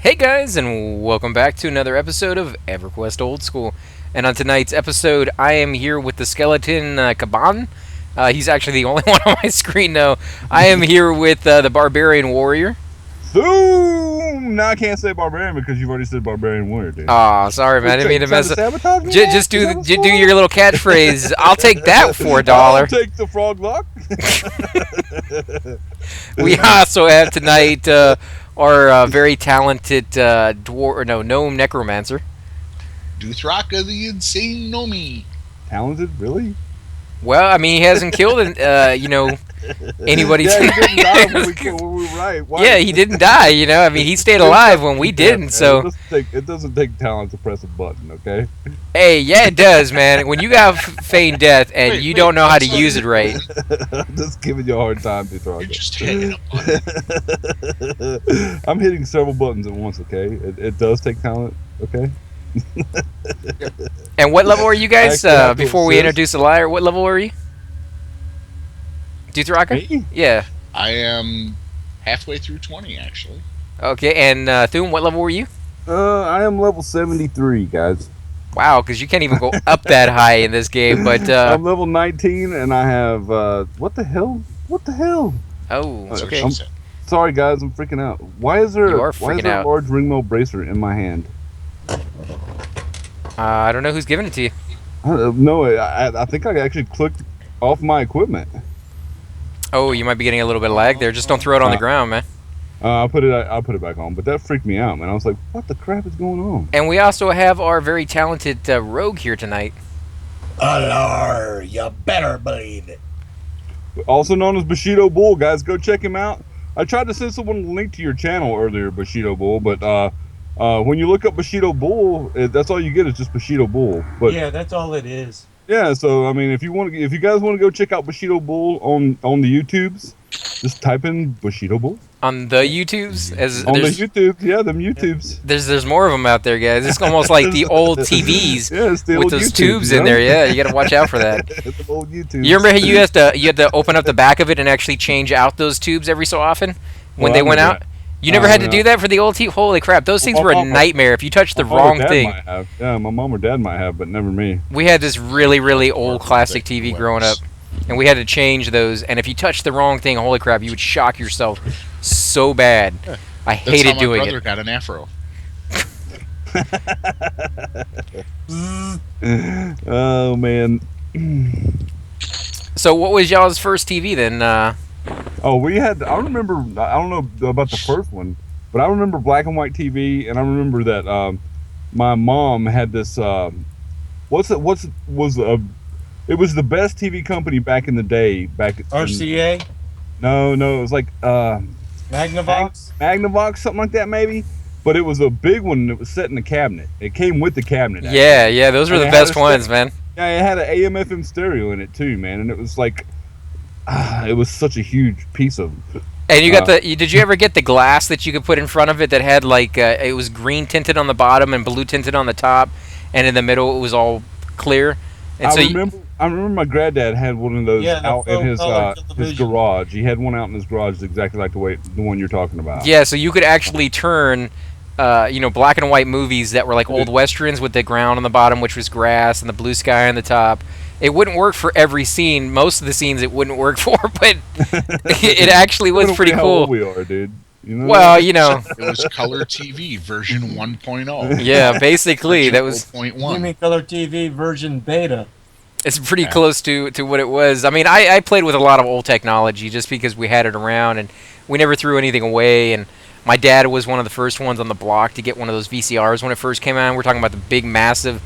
Hey guys, and welcome back to another episode of Everquest Old School. And on tonight's episode, I am here with the skeleton Kaban. He's actually the only one on my screen now. I am here with the barbarian warrior. Boom! Now I can't say barbarian because you've already said barbarian warrior, dude. Aw, sorry man, I didn't mean to mess up. Sabotage me, Just do your little catchphrase. I'll take that for $1. I'll take the frog lock. We also have tonight our very talented gnome necromancer. Duthraka the Insane Nomi. Talented, really? Well, I mean, he hasn't killed, anybody. Yeah, he didn't die when we were right. Why? Yeah, he didn't die. I mean, he stayed alive when we didn't. Man, So it doesn't take talent to press a button, okay? hey, yeah, it does, man. When you got feigned death and you don't know how to use it right. I'm just giving you a hard time, Duthraka. You're just hitting a button. I'm hitting several buttons at once, okay? It does take talent, okay? And what level are you guys? Actually, Before we introduce the liar, what level are you? Duthraka? Me? Yeah. I am halfway through 20, actually. Okay, and Thum, what level were you? I am level 73, guys. Wow, because you can't even go up that high in this game. But I'm level 19, and I have what the hell? What the hell? oh, That's what okay. she said. Sorry, guys, I'm freaking out. Why is there You are why is freaking there out. a large ringmail bracelet in my hand? I don't know who's giving it to you. No, I think I actually clicked off my equipment. Oh, you might be getting a little bit of lag there. Just don't throw it on the ground, man. I'll put it back on, but that freaked me out, man. I was like, what the crap is going on? And we also have our very talented rogue here tonight. Alar, you better believe it. Also known as Bushido Bull, guys, go check him out. I tried to send someone a link to your channel earlier, Bushido Bull, but when you look up Bushido Bull, that's all you get is just Bushido Bull. But Yeah, that's all it is. yeah, so I mean, if you guys want to go check out Bushido Bull on the YouTubes, just type in Bushido Bull On the YouTubes, as on the there's, YouTubes. Yeah, them YouTubes. there's more of them out there, guys. It's almost like the old TVs Yeah, it's the with old those YouTubes, tubes you in know? there. Yeah, you got to watch out for that. The old YouTubes. You remember how you had to open up the back of it and actually change out those tubes every so often when Well, they I went remember out? that. You never I had to remember do that for the old TV? Holy crap, those things were a nightmare. If you touched the My mom or wrong dad thing. might have. Yeah, my mom or dad might have, but never me. We had this really, really old Or classic the TV growing up, and we had to change those. And if you touched the wrong thing, holy crap, you would shock yourself so bad. I That's hated how doing my brother it. got an afro. Oh man. So, what was y'all's first TV then? Oh, we had. I remember. I don't know about the first one, but I remember black and white TV, and I remember that my mom had this. It was the best TV company back in the day. RCA, No, it was like Magnavox. Magnavox, something like that, maybe. But it was a big one that was set in the cabinet. It came with the cabinet. actually. Yeah, those were And the it had best a ones, man. Yeah, it had an AM/FM stereo in it too, man, and it was like, it was such a huge piece of. And you got did you ever get the glass that you could put in front of it that had like, it was green tinted on the bottom and blue tinted on the top, and in the middle it was all clear? And I remember my granddad had one of those Yeah, the out in his full-color his television. garage. He had one out in his garage, exactly like the one you're talking about. yeah, so you could actually turn, black and white movies that were like old westerns with the ground on the bottom, which was grass, and the blue sky on the top. It wouldn't work for every scene. Most of the scenes it wouldn't work for, but it actually was pretty How old cool. we are, dude. You know. Well, It was color TV version 1.0. yeah, basically that was. You 0.1. mean Color TV version beta? It's pretty close to what it was. I mean, I played with a lot of old technology just because we had it around, and we never threw anything away. And my dad was one of the first ones on the block to get one of those VCRs when it first came out. We're talking about the big, massive,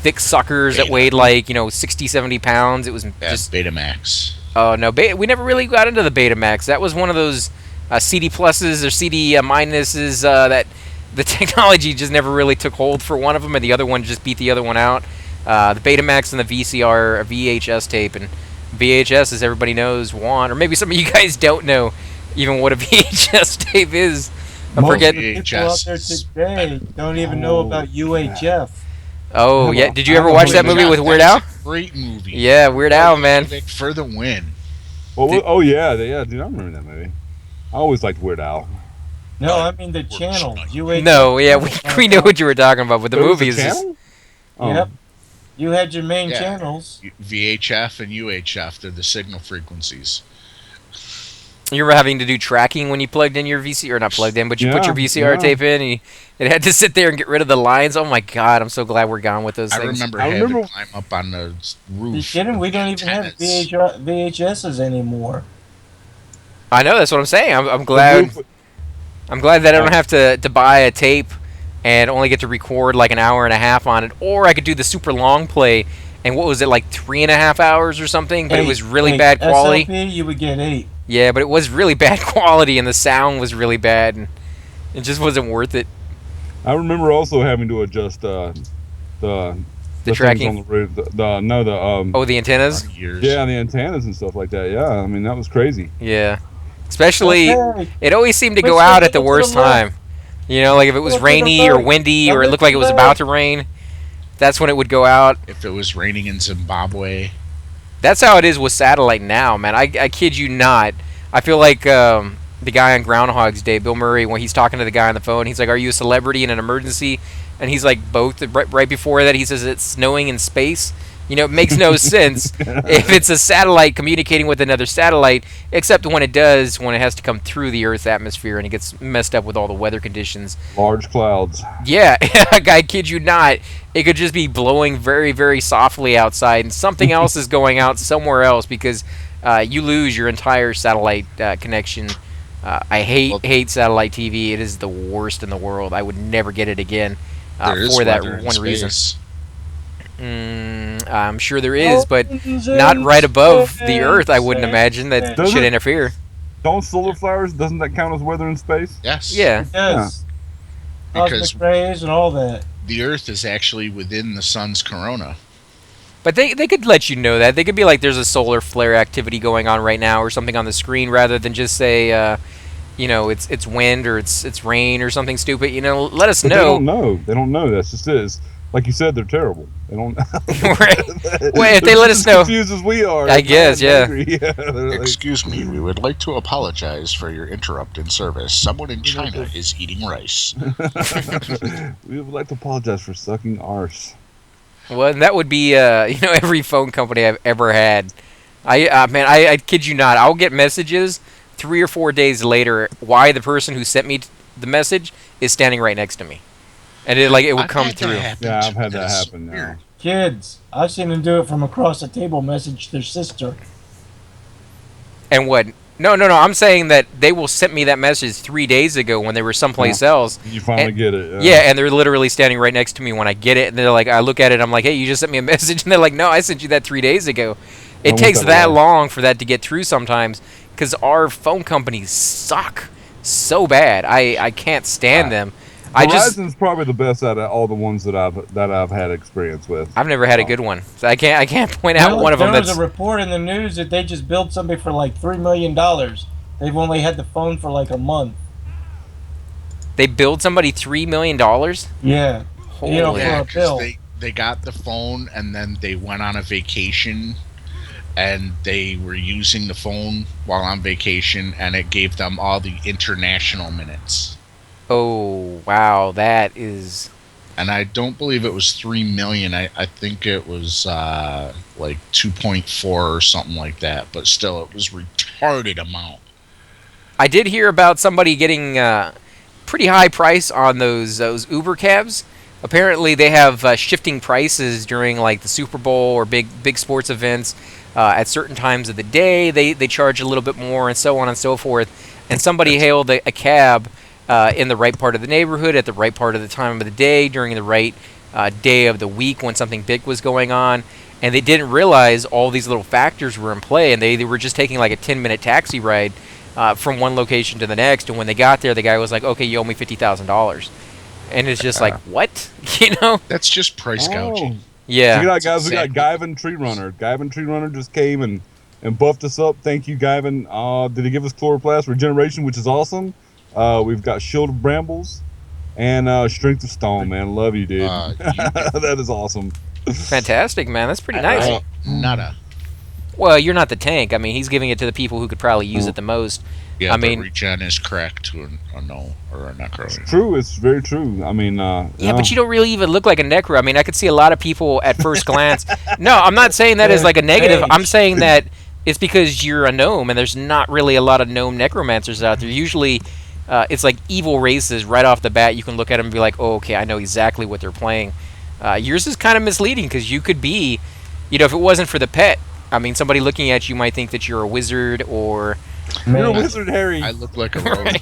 thick suckers that Beta. weighed like 60, 70 pounds. It was Yeah, just Betamax. oh no, we never really got into the Betamax. That was one of those CD pluses or CD minuses that the technology just never really took hold for one of them, and the other one just beat the other one out. The Betamax and the VCR, VHS tape, and VHS, as everybody knows, or maybe some of you guys don't know even what a VHS tape is. I Most forget. of the people out there today don't even know about UHF. Oh yeah, did you ever watch that movie with Weird Al? Great movie. Yeah, Weird Al, man. For the win. Oh yeah, dude, I remember that movie. I always liked Weird Al. No, I mean the channel. UHF. No, yeah, we know what you were talking about, but the There was movie a is just. channel? Oh. Yep. You had your main Yeah. channels. VHF and UHF, they're the signal frequencies. You were having to do tracking when you plugged in your VCR, or not plugged in, but you put your Yeah, VCR yeah. tape in, and it had to sit there and get rid of the lines. Oh my god, I'm so glad we're gone with those I things. remember I having remember- to climb up on the roof. You kidding? We don't even have antennas. VHSs anymore. I know, that's what I'm saying. I'm The glad. roof- I'm glad that I don't have to buy a tape and only get to record like an hour and a half on it, or I could do the super long play. And what was it, like 3.5 hours or something? But it was really bad quality. SLP, you would get 8. Yeah, but it was really bad quality, and the sound was really bad, and it just wasn't worth it. I remember also having to adjust the things tracking? on the roof. Oh, the antennas? Years. Yeah, the antennas and stuff like that. Yeah, I mean that was crazy. Yeah. Especially, Okay. it always seemed to Which go one out to at the the worst left? time. You know, like if it was Look to the rainy or right. windy or it Look looked to like it the was left. about to rain, that's when it would go out. If it was raining in Zimbabwe, That's how it is with satellite now, man. I kid you not. I feel like the guy on Groundhog's Day, Bill Murray, when he's talking to the guy on the phone, he's like, "Are you a celebrity in an emergency?" And he's like, "Both." Right before that, he says it's snowing in space. You know, it makes no sense if it's a satellite communicating with another satellite, except when it does, when it has to come through the Earth's atmosphere and it gets messed up with all the weather conditions. Large clouds. Yeah, I kid you not. It could just be blowing very, very softly outside, and something else is going out somewhere else because you lose your entire satellite connection. I hate satellite TV. It is the worst in the world. I would never get it again there is for that weather in one reason. space. I'm sure there is, but not right above the Earth. I wouldn't imagine that Does should it? interfere. Don't solar flowers? Doesn't that count as weather in space? Yes. Yeah. Yes. Because Cosmic rays and all that. the Earth is actually within the sun's corona. But they could let you know that. They could be like, there's a solar flare activity going on right now or something on the screen rather than just say, it's wind or it's rain or something stupid. You know, let us But know. They don't know. They don't know. That's just it. It's, like you said, they're terrible. They don't. Right. Well, if they They're let just us know. as confused as we are. I guess, yeah. Angry. Yeah, they're like, Excuse me, we would like to apologize for your interrupt in service. Someone in China is eating rice. we would like to apologize for sucking arse. Well, and that would be, every phone company I've ever had. I kid you not. I'll get messages 3 or 4 days later why the person who sent me the message is standing right next to me. And it would I've come had that through. happen Yeah, too. I've had that That's happen now. weird. Kids, I've seen them do it from across the table, message their sister. And what? No. I'm saying that they will send me that message 3 days ago when they were someplace else. You finally And- get it. Yeah, and they're literally standing right next to me when I get it. And they're like, I look at it, I'm like, hey, you just sent me a message. And they're like, no, I sent you that 3 days ago. It want takes that that away. long for that to get through sometimes because our phone companies suck so bad. I can't stand them. Verizon's probably the best out of all the ones that I've had experience with. I've never had a good one. So I can't point out one of them There that's was a report in the news that they just billed somebody for like $3 million. They've only had the phone for like a month. they billed somebody $3 million. Yeah. Holy. You know, Yeah, for a bill. because they got the phone and then they went on a vacation and they were using the phone while on vacation and it gave them all the international minutes. Oh wow, that is. And I don't believe it was 3 million. I think it was like 2.4 or something like that. But still, it was retarded amount. I did hear about somebody getting pretty high price on those Uber cabs. Apparently, they have shifting prices during like the Super Bowl or big sports events. At certain times of the day, they charge a little bit more, and so on and so forth. And somebody hailed a cab in the right part of the neighborhood at the right part of the time of the day during the right day of the week when something big was going on. And they didn't realize all these little factors were in play, and they were just taking like a 10-minute taxi ride from one location to the next. And when they got there, the guy was like, okay, you owe me $50,000. And it's just like, what? You know? That's just price gouging. Yeah. We got guys. We got Exactly. Guyvan Tree Runner. Guyvan Tree Runner just came and buffed us up. Thank you, Guyvan. Did he give us chloroplast regeneration, which is awesome. We've got Shield of Brambles and Strength of Stone. Man, love you, dude. That is awesome. Fantastic, man. That's pretty nice. Nada. Well, you're not the tank. I mean, he's giving it to the people who could probably use it the most. Yeah, I but mean- regen is cracked to a no or a necro. True, it's very true. I mean, Yeah, but you don't really even look like a necro. I mean, I could see a lot of people at first glance. No, I'm not saying that as like a negative. I'm Age. saying that it's because you're a gnome, and there's not really a lot of gnome necromancers out there. Usually, it's like evil races right off the bat. You can look at them and be like, oh, okay, I know exactly what they're playing. Yours is kind of misleading because you could be, if it wasn't for the pet, I mean, somebody looking at you might think that you're a wizard or. You're a Man, wizard, Harry. I look like a rogue.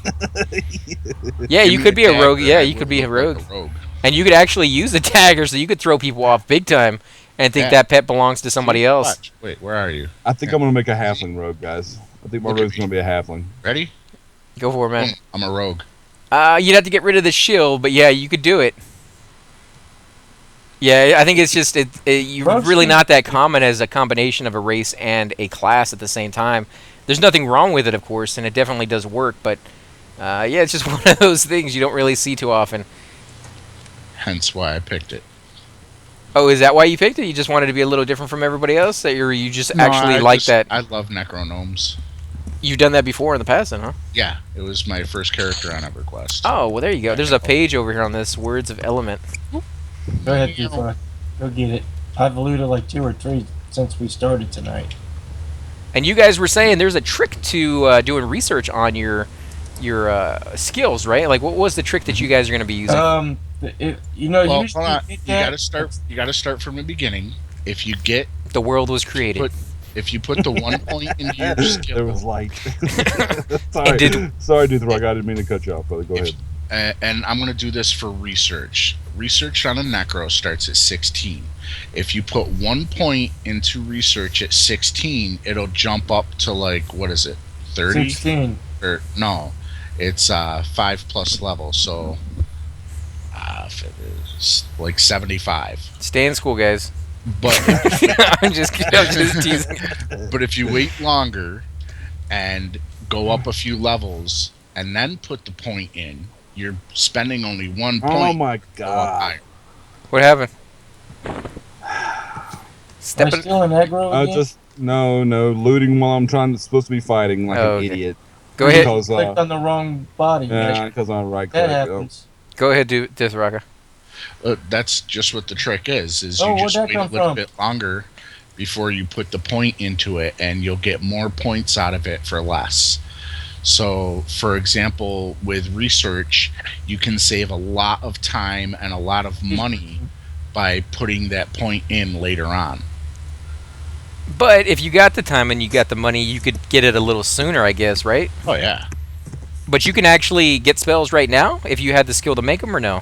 Yeah, Give you me could be a dagger, rogue. Yeah, I you would could be a look rogue. like rogue. And you could actually use the dagger, so you could throw people off big time and think Yeah. that pet belongs to somebody else. Watch. Wait, where are you? I think I'm gonna make a halfling rogue, guys. I think my Look at rogue's me. gonna be a halfling. Ready? Go for it, man. Boom, I'm a rogue. You'd have to get rid of the shield, but yeah, you could do it. Yeah, I think it's just you're Rogues really can- not that common as a combination of a race and a class at the same time. There's nothing wrong with it, of course, and it definitely does work. But yeah, it's just one of those things you don't really see too often. Hence why I picked it. Oh, is that why you picked it? You just wanted to be a little different from everybody else, or you just actually I like just- that? I love necrognomes. You've done that before in the past, then, huh? Yeah, it was my first character on Everquest. Oh, well, there you go. There's a page over here on this Words of Element. go ahead, Deepa. Go get it. I've looted like 2 or 3 since we started tonight. And you guys were saying there's a trick to doing research on your skills, right? Like, what was the trick that you guys are going to be using? Well, Well, usually hold on. get You that- gotta start. You gotta start from the beginning. If you get, The world was created. if you put the 1 point into your skill, There was light. It Sorry, did- sorry, Doothrock. I didn't mean to cut you off, brother. Go If- ahead. and I'm gonna do this for research. Research on a necro starts at 16. If you put 1 point into research at 16, it'll jump up to like what is it, 30? 16. Or no, it's 5+ level. So if it is like 75. Stay in school, guys. But I'm just kidding. I'm just teasing. But if you wait longer and go up a few levels and then put the point in, you're spending only 1 Oh point. my to go up god. higher. What happened? Am Step I still in aggro again? Just no, looting while I'm supposed to be fighting like Oh, an okay. idiot. Go ahead. Because, Clicked on the wrong body. yeah, because I'm right that click. happens. Go ahead, Death Rocker. That's just what the trick is Oh, you where'd just that wait a come little from? bit longer before you put the point into it, and you'll get more points out of it for less. So, for example, with research, you can save a lot of time and a lot of money by putting that point in later on. But if you got the time and you got the money, you could get it a little sooner, I guess, right? Oh yeah. But you can actually get spells right now if you had the skill to make them, or no?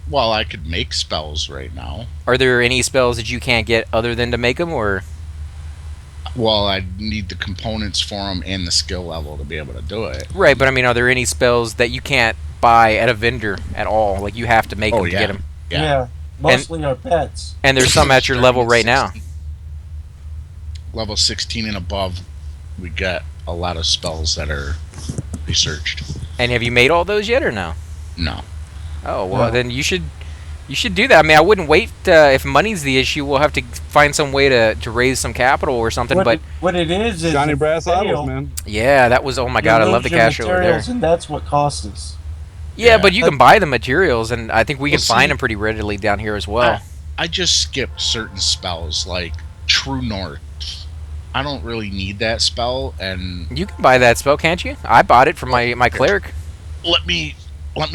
Well, I could make spells right now. Are there any spells that you can't get other than to make them, or? Well, I need the components for them and the skill level to be able to do it. Right, but I mean, are there any spells that you can't buy at a vendor at all? Like, you have to make them to yeah. get them. Yeah. Mostly our pets. And there's some at your level right now. 16. Level 16 and above, we got a lot of spells that are researched. And have you made all those yet, or no? No. Oh, well, No. then you should do that. I mean, I wouldn't wait. If money's the issue, we'll have to find some way to raise some capital or something. What, But what it is Johnny if Brass you fail, Idols, man. yeah, that was, oh my you god, I lose love the your cash over there. materials, and that's what costs us. Yeah, Yeah. but you can buy the materials, and I think we Well, can find see- them pretty readily down here as well. I just skipped certain spells like True North. I don't really need that spell, and You can buy that spell, can't you? I bought it from my cleric. let me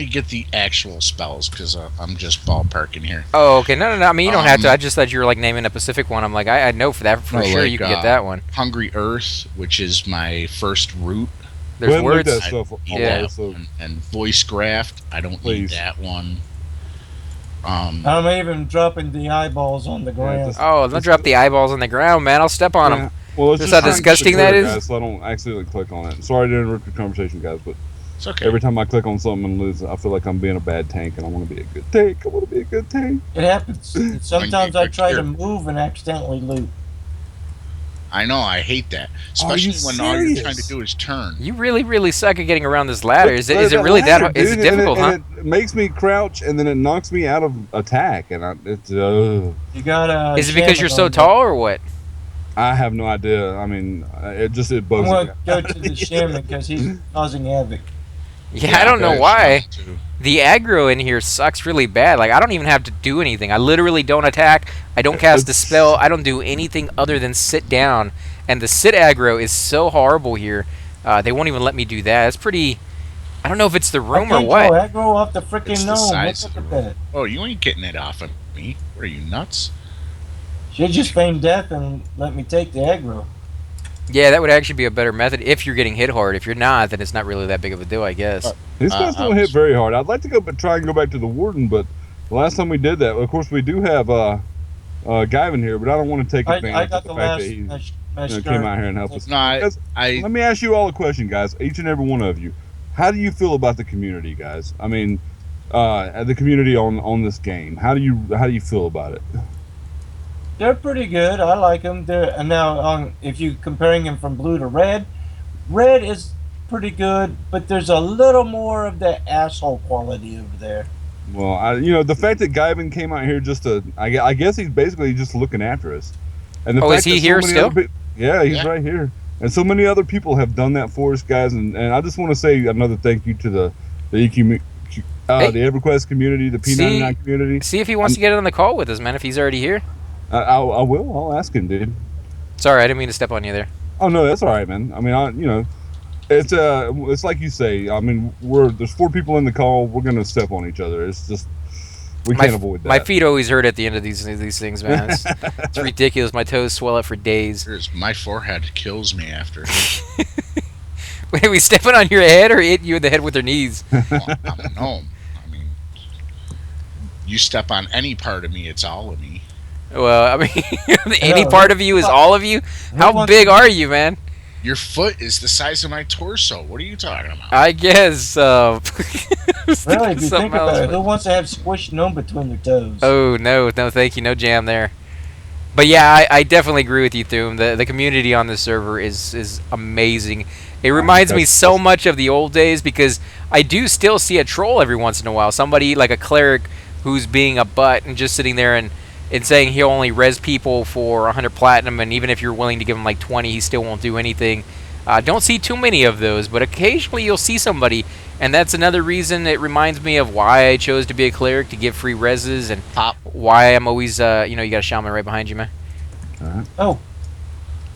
get the actual spells because I'm just ballparking here. Oh, okay. No. I mean, you don't have to. Um, I just thought you were like naming a specific one. I'm like, I know for that for No, sure like, you can get that one. Hungry Earth, which is my first root. There's Go ahead and look words. that stuff up. Need Yeah. that So, one. And Voice Graft, I don't Please. need that one. I'm even dropping the eyeballs on the ground. just- Oh, don't drop the eyeballs on the ground, man. I'll step on them. yeah. Well, it's Just just how trying to disgusting keep it that clear, is? guys, so I don't accidentally click on it. Sorry to interrupt your conversation, guys, but It's okay. every time I click on something and lose, I feel like I'm being a bad tank, and I want to be a good tank. I want to be a good tank. It happens. And sometimes I try to Here. move and accidentally loot. I know, I hate that. Are you Especially when all you're trying to serious? do is turn. You really, really suck at getting around this ladder. Is it That really ladder, that? Is it dude, difficult, huh? and it makes me crouch, and then it knocks me out of attack, and it's You gotta. Is it because jam you're so on that. tall, or what? I have no idea. I mean, it I'm bugs going me. to go to the shaman because he's causing havoc. Yeah, I don't know okay, why. Shaman too. The aggro in here sucks really bad. Like, I don't even have to do anything. I literally don't attack. I don't cast a spell. It's I don't do anything other than sit down. And the sit aggro is so horrible here. They won't even let me do that. It's pretty. I don't know if it's the room or I can't what. go aggro off the It's freaking the gnome. size Look of at the room. that. Oh, you ain't getting it off of me. What are you, nuts? Should just feign death and let me take the aggro. Yeah, that would actually be a better method if you're getting hit hard. If you're not, then it's not really that big of a deal, I guess. These guys I don't hit was- very hard. I'd like to try and go back to the warden, but the last time we did that, of course, we do have Guyvan here, but I don't want to take I advantage got of the the fact last that he match came out here and helped us. No, I, Guys, I let me ask you all a question, guys. Each and every one of you. How do you feel about the community, guys? I mean, the community on this game. How do you feel about it? They're pretty good. I like them. And now, if you comparing them from blue to red, red is pretty good, but there's a little more of the asshole quality over there. Well, the fact that Guyvan came out here just to, I guess he's basically just looking after us. And the Oh, fact is he that here many still? other yeah, he's Yeah. right here. And so many other people have done that for us, guys. And I just want to say another thank you to the EQ, Hey. the Everquest community, the P99 community. See if he wants to get on the call with us, man, if he's already here. I will. I'll ask him, dude. Sorry, I didn't mean to step on you there. Oh no, that's all right, man. I mean, it's like you say. I mean, there's 4 people in the call. We're gonna step on each other. It's just we can't avoid that. My feet always hurt at the end of these things, man. It's ridiculous. My toes swell up for days. my forehead kills me after. Wait, are we stepping on your head or hit you in the head with their knees? Well, I'm a gnome. I mean, you step on any part of me, it's all of me. Well, I mean, any No, part of you is all of you? How wants big to- are you, man? Your foot is the size of my torso. What are you talking about? I guess. I was thinking Really, if you something think about else, it, but- who wants to have squished gnome between their toes? Oh no, thank you, no jam there. But yeah, I definitely agree with you, Thoom. The community on this server is amazing. It reminds me so much of the old days because I do still see a troll every once in a while. Somebody like a cleric who's being a butt and just sitting there and saying he'll only res people for 100 platinum, and even if you're willing to give him like 20, he still won't do anything. Don't see too many of those, but occasionally you'll see somebody, and that's another reason it reminds me of why I chose to be a cleric, to give free reses, and why I'm always, you got a shaman right behind you, man. Oh,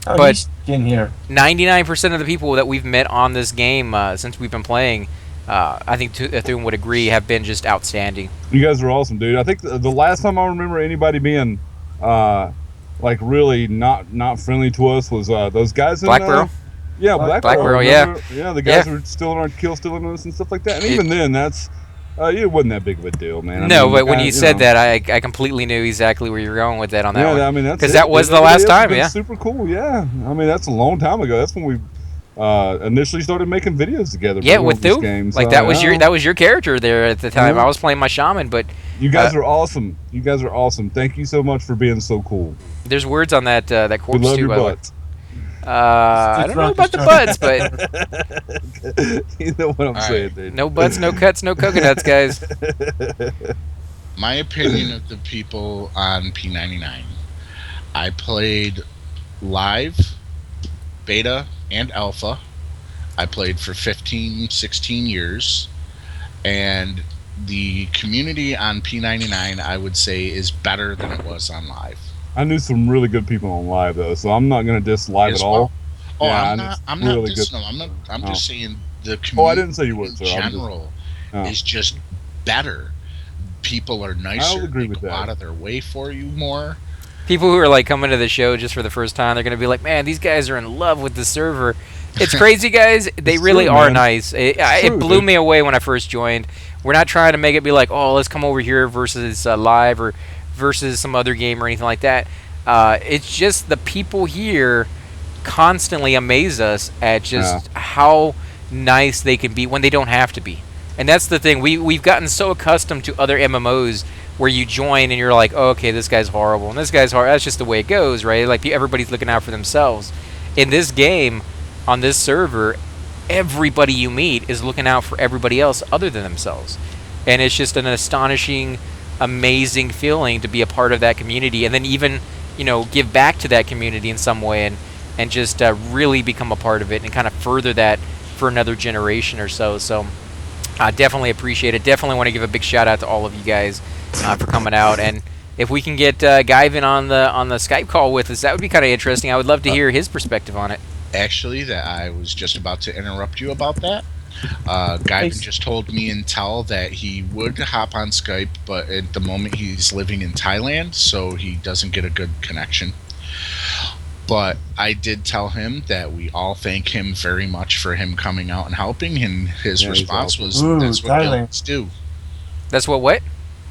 But- he's in here. 99% of the people that we've met on this game since we've been playing, I think Thoom would agree, have been just outstanding. You guys are awesome, dude. I think the last time I remember anybody being like really not friendly to us was those guys in Black Burrow? Yeah, Black Black Burrow, Burrow, yeah. remember? Yeah, the guys Yeah. who were stealing our stealing us and stuff like that. And even then, that's it wasn't that big of a deal, man. I No, mean, but when guys, you said know. that, I completely knew exactly where you were going with that on that Yeah, one. I mean that's 'Cause it. that was the Everybody last else has time, been yeah. Super cool, yeah. I mean that's a long time ago. That's when we initially started making videos together. Yeah, for with this Thoom. game. Like So, that was yeah. your character there at the time. Mhm. I was playing my shaman, but You guys are awesome. You guys are awesome. Thank you so much for being so cool. there's words on that that We corpse love too. your By the way. butts. I don't know about the butts, but You know what I'm All saying, right. dude. no butts, no cuts, no coconuts, guys. My opinion of the people on P99. I played live, beta, and alpha. I played for 15, 16 years. And the community on P99, I would say, is better than it was on live. I knew some really good people on live though, so I'm not gonna diss live As at all. Oh, Yeah, I'm and not. it's I'm not really dissing good. them. I'm Oh. just saying the community. Oh, I didn't say you would, in sir. I'm just- general Oh. is just better. People are nicer. agree they with go that. out of their way for you more. People who are like coming to the show just for the first time, they're gonna be like, "Man, these guys are in love with the server." It's crazy, guys. They It's really true, are man. nice. It true, blew dude. me away when I first joined. We're not trying to make it be like, "Oh, let's come over here versus live or versus some other game or anything like that." It's just the people here constantly amaze us at just how nice they can be when they don't have to be. And that's the thing. We've gotten so accustomed to other MMOs where you join and you're like, oh, okay, this guy's horrible and this guy's horrible. That's just the way it goes, right? Like everybody's looking out for themselves. In this game, on this server, everybody you meet is looking out for everybody else other than themselves. And it's just an astonishing, amazing feeling to be a part of that community. And then even give back to that community in some way and just really become a part of it and kind of further that for another generation or so. So I definitely appreciate it. Definitely want to give a big shout out to all of you guys for coming out. And if we can get Guyvan on the Skype call with us, that would be kind of interesting. I would love to hear his perspective on it. Actually, that I was just about to interrupt you about that. Guyvan just told me and Tal that he would hop on Skype, but at the moment he's living in Thailand, so he doesn't get a good connection. But I did tell him that we all thank him very much for him coming out and helping, and his response was, "That's what guildies do." That's what?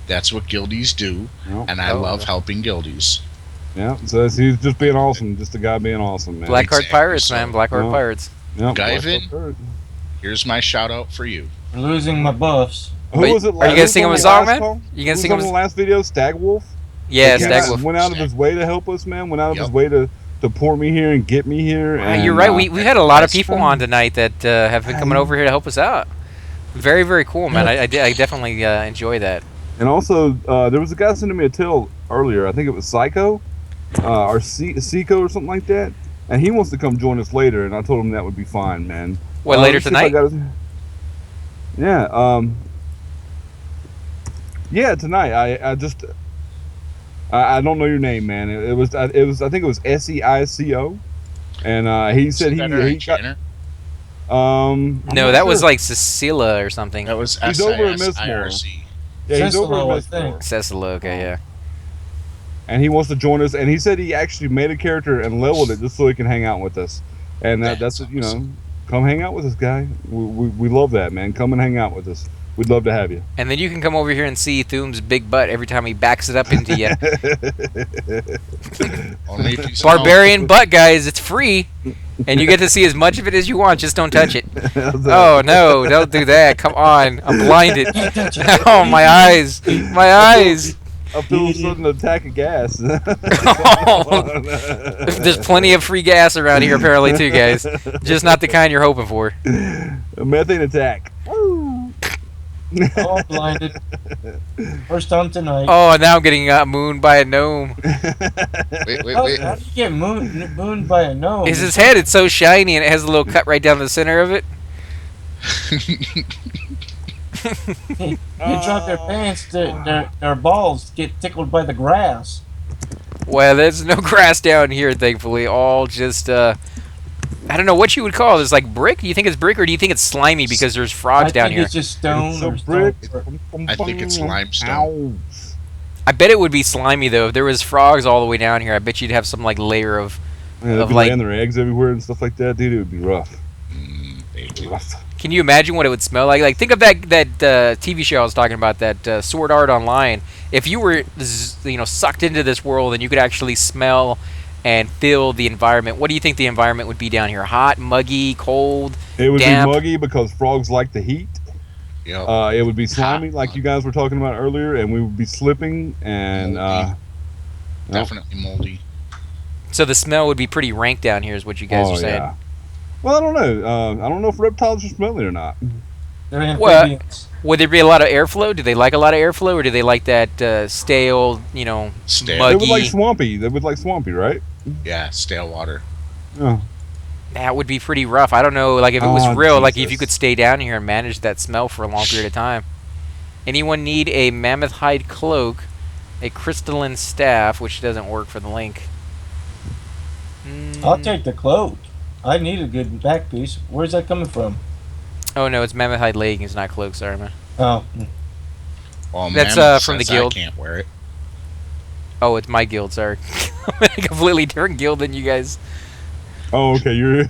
That's what guildies do, and I love helping guildies. Yeah, so he's just being awesome, just a guy being awesome, man. Blackheart Pirates, man. Blackheart Pirates. Yeah, Guyvan, here's my shout out for you. I'm losing my buffs. Who was it? Are you gonna sing him a song, man? You gonna sing him the last video? Stag Wolf. Yeah, Stag Wolf went out of his way to help us, man. Went out of his way to port me here and get me here. And, you're right. We've had a lot of people on tonight that have been coming over here to help us out. Very, very cool, man. I definitely enjoy that. And also, there was a guy sending me a tale earlier. I think it was Psycho, or Seiko or something like that. And he wants to come join us later, and I told him that would be fine, man. What, later tonight? Yeah. Yeah, tonight. I just I don't know your name, man. It was I think it was Seico, and he said he got. No, that was like Cecilia or something. That was he's over at IRC. Yeah, he's over at Mistmore. Cecil, okay, yeah. And he wants to join us, and he said he actually made a character and leveled it just so he can hang out with us. And that's awesome. Come hang out with us, guy. We love that, man. Come and hang out with us. We'd love to have you. And then you can come over here and see Thume's big butt every time he backs it up into you. Only if you Barbarian butt, guys. It's free. And you get to see as much of it as you want. Just don't touch it. Oh, no. Don't do that. Come on. I'm blinded. Oh, my eyes. My eyes. I feel a sudden attack of gas. There's plenty of free gas around here, apparently, too, guys. Just not the kind you're hoping for. A methane attack. Woo. Oh, I'm blinded. First time tonight. Oh, now I'm getting mooned by a gnome. Wait. How do you get mooned by a gnome? Is his head? It's so shiny, and it has a little cut right down the center of it. You drop their pants, their balls get tickled by the grass. Well, there's no grass down here, thankfully. All just, I don't know what you would call it. It's like brick? Do you think it's brick, or do you think it's slimy because there's frogs down here? I think it's just stone or brick. I think it's limestone. I bet it would be slimy, though. If there was frogs all the way down here, I bet you'd have some, like, layer of... Yeah, they'd be laying their eggs everywhere and stuff like that, dude. It would be rough. Rough. Can you imagine what it would smell like? Like, think of that TV show I was talking about, that Sword Art Online. If you were, sucked into this world and you could actually smell and feel the environment, what do you think the environment would be down here? Hot, muggy, cold, It would damp? be muggy because frogs like the heat. Yep. It would be slimy, like you guys were talking about earlier, and we would be slipping and definitely moldy. So the smell would be pretty rank down here, is what you guys are saying. Yeah. Well, I don't know. I don't know if reptiles are smelly or not. They're amphibians. Would there be a lot of airflow? Do they like a lot of airflow, or do they like that stale, Stale. They muggy? would like swampy. They would like swampy, right? Yeah, stale water. Oh. That would be pretty rough. I don't know, like if it was real, like if Jesus. you could stay down here and manage that smell for a long period of time. Anyone need a mammoth hide cloak, a crystalline staff, which doesn't work for the link? I'll take the cloak. I need a good back piece. Where's that coming from? Oh no, it's mammoth hide leggings, not cloak. Sorry, man. Oh. Well, That's, Mammoth from the says guild. I can't wear it. Oh, it's my guild. Sorry, I'm in a completely different guild than you guys. Oh, okay. You're.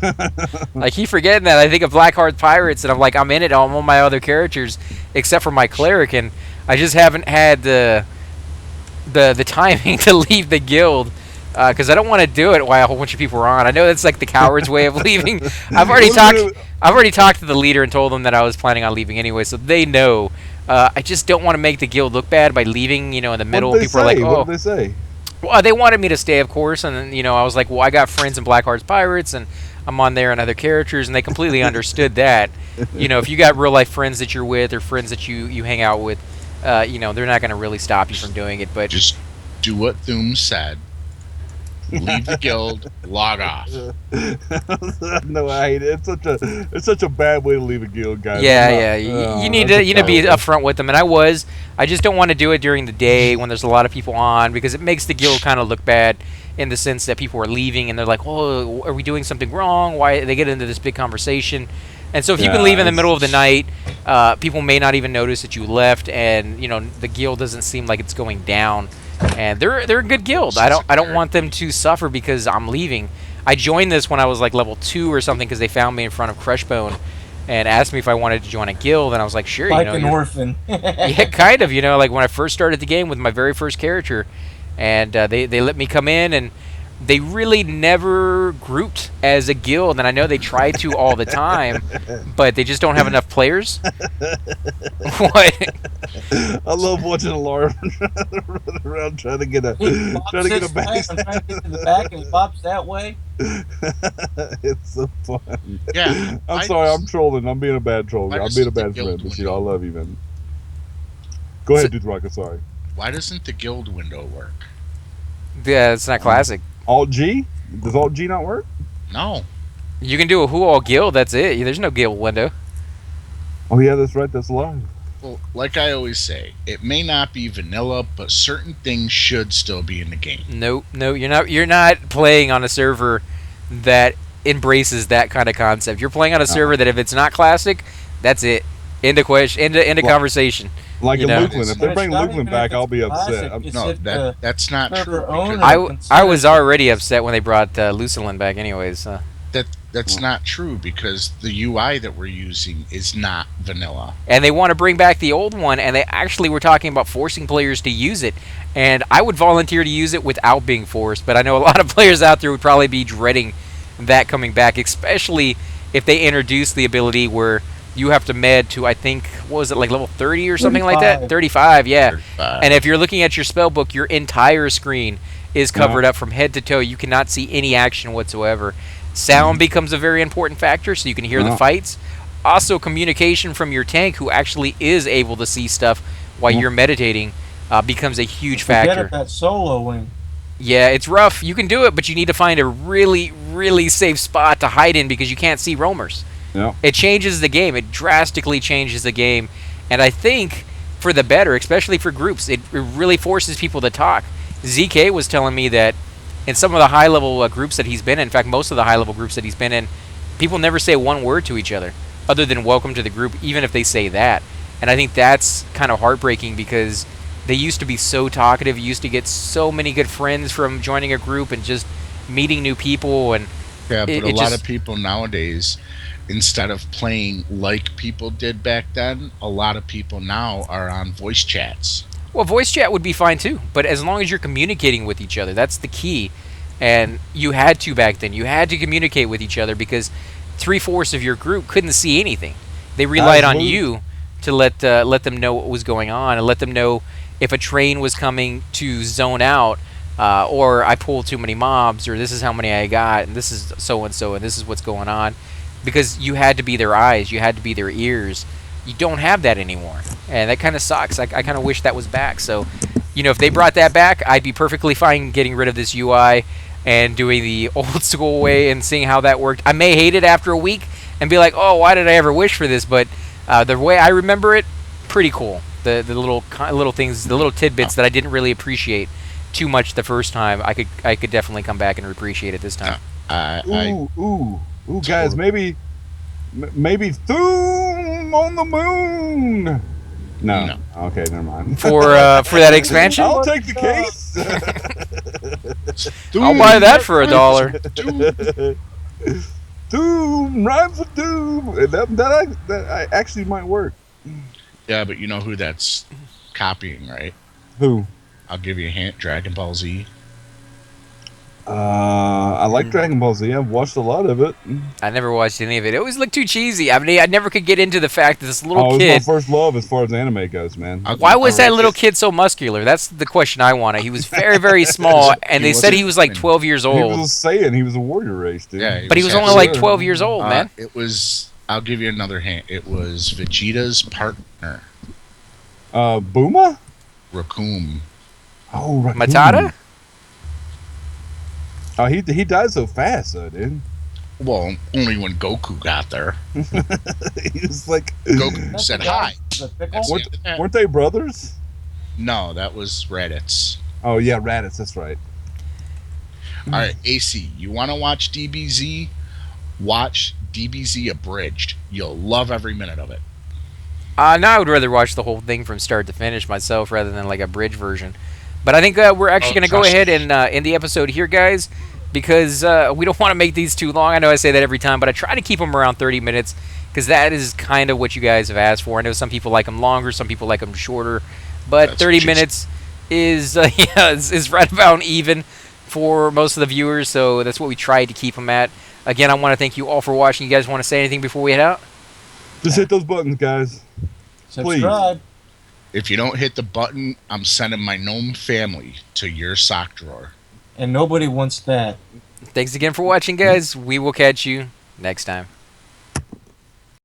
I keep forgetting that. I think of Blackheart Pirates, and I'm in it on all my other characters, except for my Cleric, and I just haven't had the timing to leave the guild. Because I don't want to do it while a whole bunch of people are on. I know that's like the coward's way of leaving. I've already talked to the leader and told them that I was planning on leaving anyway, so they know. I just don't want to make the guild look bad by leaving, in the middle. People are like, "Oh." What did they say? Well, they wanted me to stay, of course, and then, I was like, "Well, I got friends in Blackheart's Pirates, and I'm on there and other characters," and they completely understood that. If you got real life friends that you're with or friends that you hang out with, they're not going to really stop you from doing it. But just do what Thume said. leave the guild, log off. No, I hate it. It's such a bad way to leave a guild, guys. Yeah. You need to be upfront with them, and I just don't want to do it during the day when there's a lot of people on, because it makes the guild kind of look bad in the sense that people are leaving and they're like, "Oh, are we doing something wrong?" Why they get into this big conversation. And so if you can leave in the middle of the night, people may not even notice that you left, and the guild doesn't seem like it's going down. And they're a good guild. I don't want them to suffer because I'm leaving. I joined this when I was like level 2 or something because they found me in front of Crushbone and asked me if I wanted to join a guild, and I was like, sure. Like an orphan. Yeah, kind of. Like when I first started the game with my very first character, and they let me come in, and they really never grouped as a guild, and I know they try to all the time, but they just don't have enough players. What? I love watching Laura run around trying to get a back. Trying to get to the back, and he pops that way. It's so fun. Yeah, I'm sorry, I'm trolling. I'm being a bad troll. I'm being a bad friend, but I love you, man. Go ahead, Dude Rocket. Sorry. Why doesn't the guild window work? Yeah, it's not classic. Alt G? Does Alt G not work? No. You can do a who all guild. That's it. There's no guild window. Oh yeah, that's right. That's live. Well, like I always say, it may not be vanilla, but certain things should still be in the game. No, you're not playing on a server that embraces that kind of concept. You're playing on a server that if it's not classic, that's it. End of question. End of conversation. Like Lukeland. If they bring Lukeland back, I'll be upset. That's not true. I was already upset when they brought Lucilan back anyways. That's not true, because the UI that we're using is not vanilla. And they want to bring back the old one, and they actually were talking about forcing players to use it. And I would volunteer to use it without being forced, but I know a lot of players out there would probably be dreading that coming back, especially if they introduce the ability where you have to med to, I think, what was it, like level 30 or something 35. like that? 35, yeah. 35. And if you're looking at your spell book, your entire screen is covered up from head to toe. You cannot see any action whatsoever. Sound becomes a very important factor, so you can hear the fights. Also, communication from your tank, who actually is able to see stuff while you're meditating, becomes a huge factor. Forget that soloing. Yeah, it's rough. You can do it, but you need to find a really, really safe spot to hide in because you can't see roamers. Yeah. It changes the game. It drastically changes the game. And I think for the better, especially for groups, it really forces people to talk. ZK was telling me that in some of the high-level groups that he's been in fact, most of the high-level groups that he's been in, people never say one word to each other other than welcome to the group, even if they say that. And I think that's kind of heartbreaking because they used to be so talkative. You used to get so many good friends from joining a group and just meeting new people. And yeah, but a lot of people nowadays, instead of playing like people did back then, a lot of people now are on voice chats. Well, voice chat would be fine too, but as long as you're communicating with each other, that's the key. And you had to back then. You had to communicate with each other because 3/4 of your group couldn't see anything. They relied on you to let them know what was going on and let them know if a train was coming to zone out, or I pulled too many mobs, or this is how many I got, and this is so and so, and this is what's going on. Because you had to be their eyes, you had to be their ears. You don't have that anymore, and that kind of sucks. I kind of wish that was back. So, if they brought that back, I'd be perfectly fine getting rid of this UI and doing the old school way and seeing how that worked. I may hate it after a week and be like, oh, why did I ever wish for this? But the way I remember it, pretty cool. The little things, the little tidbits that I didn't really appreciate too much the first time, I could definitely come back and appreciate it this time. Ooh, guys, maybe Thum on the moon. No. Okay, never mind. For that expansion, I'll take the case. I'll buy that for $1. Doom rhymes with doom. That actually might work. Yeah, but you know who that's copying, right? Who? I'll give you a hint. Dragon Ball Z. I like Dragon Ball Z. I've watched a lot of it. I never watched any of it. It always looked too cheesy. I mean, I never could get into the fact that this little kid. It was my first love as far as anime goes, man. Why was that little kid so muscular? That's the question I wanted. He was very, very small, and they said he was like 12 years old. He was saying he was a warrior race, dude. Yeah, but he was only like 12 years old, man. It was. I'll give you another hint. It was Vegeta's partner. Buma? Raccoon. Oh, Raccoon. Matata? Oh, he died so fast, though, dude. Well, only when Goku got there. He was like, Goku That's said the guy- hi. The pickle? That's What? the end of that. weren't they brothers? No, that was Raditz. Oh yeah, Raditz. That's right. All right, AC, you want to watch DBZ? Watch DBZ Abridged. You'll love every minute of it. Now I would rather watch the whole thing from start to finish myself rather than like a bridge version. But I think we're actually going to go trust ahead me. and end the episode here, guys, because we don't want to make these too long. I know I say that every time, but I try to keep them around 30 minutes because that is kind of what you guys have asked for. I know some people like them longer, some people like them shorter, but That's 30 what you minutes is right about even for most of the viewers, so that's what we tried to keep them at. Again, I want to thank you all for watching. You guys want to say anything before we head out? Just hit those buttons, guys. Subscribe. If you don't hit the button, I'm sending my gnome family to your sock drawer. And nobody wants that. Thanks again for watching, guys. We will catch you next time.